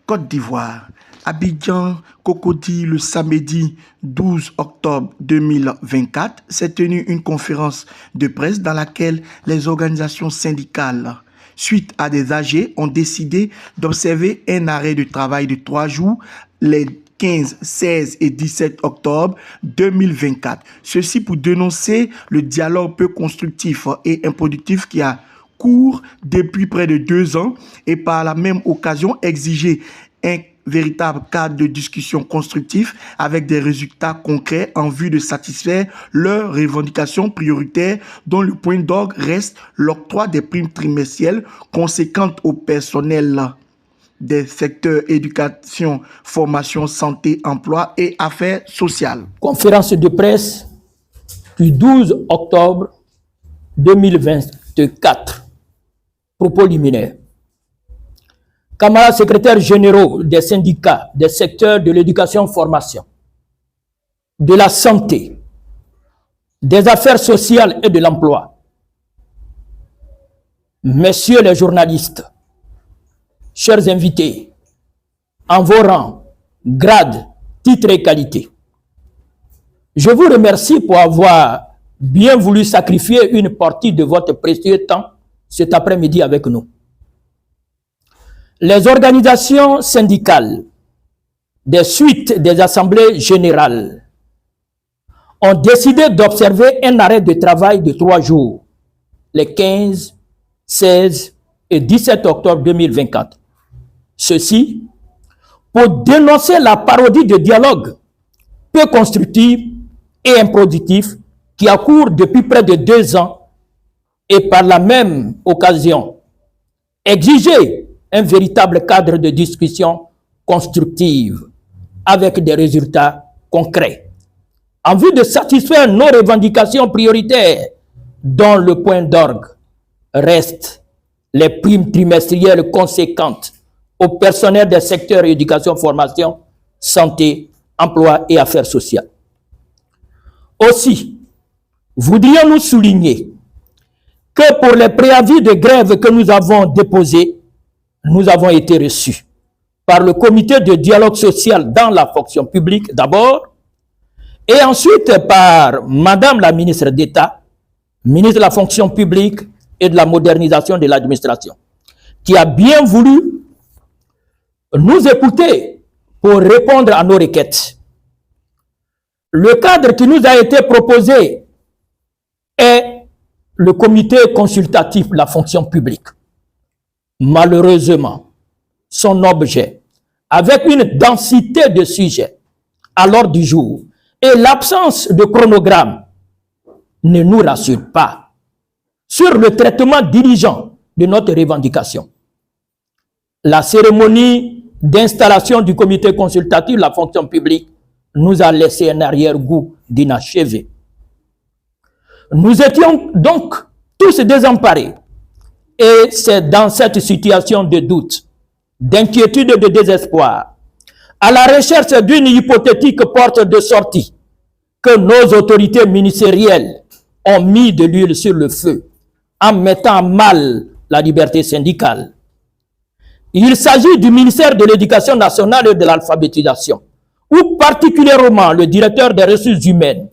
Côte d'Ivoire, Abidjan, Cocody, le samedi 12 octobre 2024, s'est tenue une conférence de presse dans laquelle les organisations syndicales, suite à des AG, ont décidé d'observer un arrêt de travail de 3 jours les 15, 16 et 17 octobre 2024. Ceci pour dénoncer le dialogue peu constructif et improductif qui a cours depuis près de 2 ans et par la même occasion exiger un véritable cadre de discussion constructif avec des résultats concrets en vue de satisfaire leurs revendications prioritaires dont le point d'orgue reste l'octroi des primes trimestrielles conséquentes au personnel des secteurs éducation, formation, santé, emploi et affaires sociales. Conférence de presse du 12 octobre 2024. Propos liminaires. Camarades secrétaires généraux des syndicats des secteurs de l'éducation-formation, de la santé, des affaires sociales et de l'emploi, messieurs les journalistes, chers invités, en vos rangs, grades, titres et qualités, je vous remercie pour avoir bien voulu sacrifier une partie de votre précieux temps cet après-midi avec nous. Les organisations syndicales des suites des assemblées générales ont décidé d'observer un arrêt de travail de 3 jours, les 15, 16 et 17 octobre 2024. Ceci pour dénoncer la parodie de dialogue peu constructif et improductif qui a cours depuis près de 2 ans et par la même occasion exiger un véritable cadre de discussion constructive avec des résultats concrets en vue de satisfaire nos revendications prioritaires dont le point d'orgue reste les primes trimestrielles conséquentes au personnel des secteurs éducation, formation, santé, emploi et affaires sociales. Aussi, voudrions-nous souligner que pour les préavis de grève que nous avons déposés, nous avons été reçus par le comité de dialogue social dans la fonction publique d'abord, et ensuite par Madame la ministre d'État, ministre de la fonction publique et de la modernisation de l'administration, qui a bien voulu nous écouter pour répondre à nos requêtes. Le cadre qui nous a été proposé est le comité consultatif de la fonction publique. Malheureusement, son objet, avec une densité de sujets à l'ordre du jour et l'absence de chronogramme, ne nous rassure pas sur le traitement diligent de notre revendication. La cérémonie d'installation du comité consultatif de la fonction publique nous a laissé un arrière-goût d'inachevé. Nous étions donc tous désemparés. Et c'est dans cette situation de doute, d'inquiétude et de désespoir, à la recherche d'une hypothétique porte de sortie, que nos autorités ministérielles ont mis de l'huile sur le feu en mettant à mal la liberté syndicale. Il s'agit du ministère de l'Éducation nationale et de l'alphabétisation, où particulièrement le directeur des ressources humaines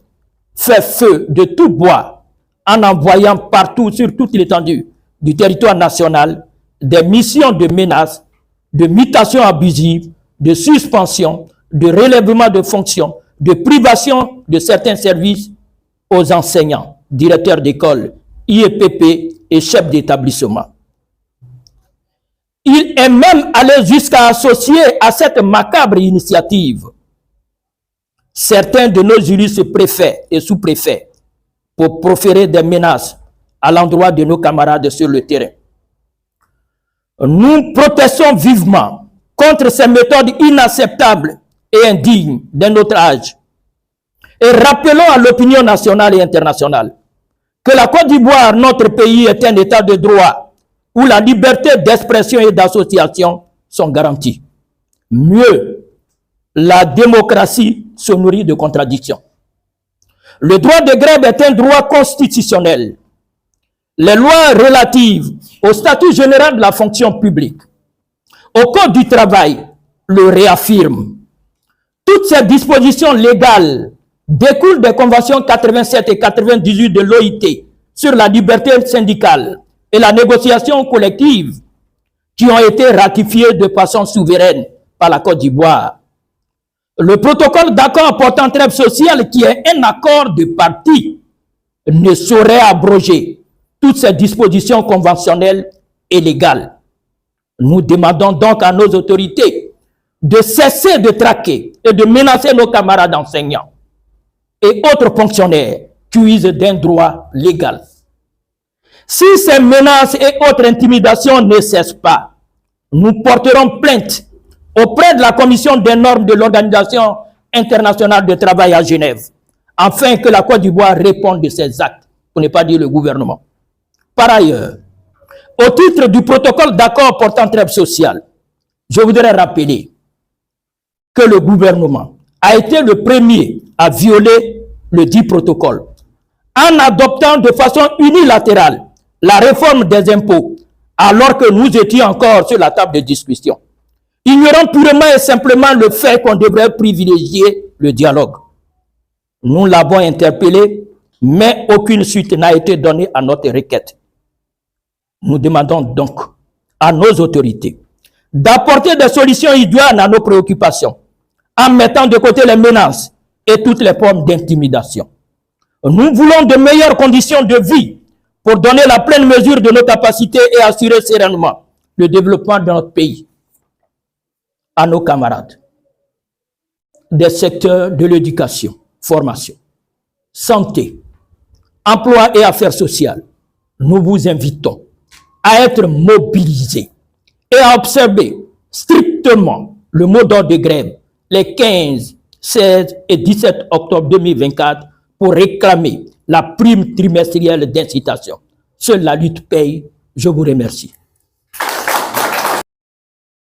fait feu de tout bois en envoyant partout sur toute l'étendue du territoire national des missions de menaces, de mutation abusive, de suspension, de relèvement de fonctions, de privation de certains services aux enseignants, directeurs d'école, IEPP et chefs d'établissement. Il est même allé jusqu'à associer à cette macabre initiative certains de nos juristes préfets et sous-préfets pour proférer des menaces à l'endroit de nos camarades sur le terrain. Nous protestons vivement contre ces méthodes inacceptables et indignes d'un autre âge et rappelons à l'opinion nationale et internationale que la Côte d'Ivoire, notre pays, est un état de droit où la liberté d'expression et d'association sont garanties. Mieux, la démocratie se nourrit de contradictions. Le droit de grève est un droit constitutionnel. Les lois relatives au statut général de la fonction publique, au code du travail le réaffirme. Toutes ces dispositions légales découlent des conventions 87 et 98 de l'OIT sur la liberté syndicale et la négociation collective qui ont été ratifiées de façon souveraine par la Côte d'Ivoire. Le protocole d'accord portant trêve sociale, qui est un accord de parties, ne saurait abroger toutes ces dispositions conventionnelles et légales. Nous demandons donc à nos autorités de cesser de traquer et de menacer nos camarades enseignants et autres fonctionnaires qui usent d'un droit légal. Si ces menaces et autres intimidations ne cessent pas, nous porterons plainte auprès de la Commission des normes de l'Organisation internationale de travail à Genève, afin que la Côte d'Ivoire réponde de ces actes, pour ne pas dire le gouvernement. Par ailleurs, au titre du protocole d'accord portant trêve sociale, je voudrais rappeler que le gouvernement a été le premier à violer le dit protocole en adoptant de façon unilatérale la réforme des impôts alors que nous étions encore sur la table de discussion, ignorant purement et simplement le fait qu'on devrait privilégier le dialogue. Nous l'avons interpellé, mais aucune suite n'a été donnée à notre requête. Nous demandons donc à nos autorités d'apporter des solutions idoines à nos préoccupations, en mettant de côté les menaces et toutes les formes d'intimidation. Nous voulons de meilleures conditions de vie pour donner la pleine mesure de nos capacités et assurer sereinement le développement de notre pays. À nos camarades des secteurs de l'éducation, formation, santé, emploi et affaires sociales, nous vous invitons à être mobilisés et à observer strictement le mot d'ordre de grève les 15, 16 et 17 octobre 2024 pour réclamer la prime trimestrielle d'incitation. Seule la lutte paye. Je vous remercie.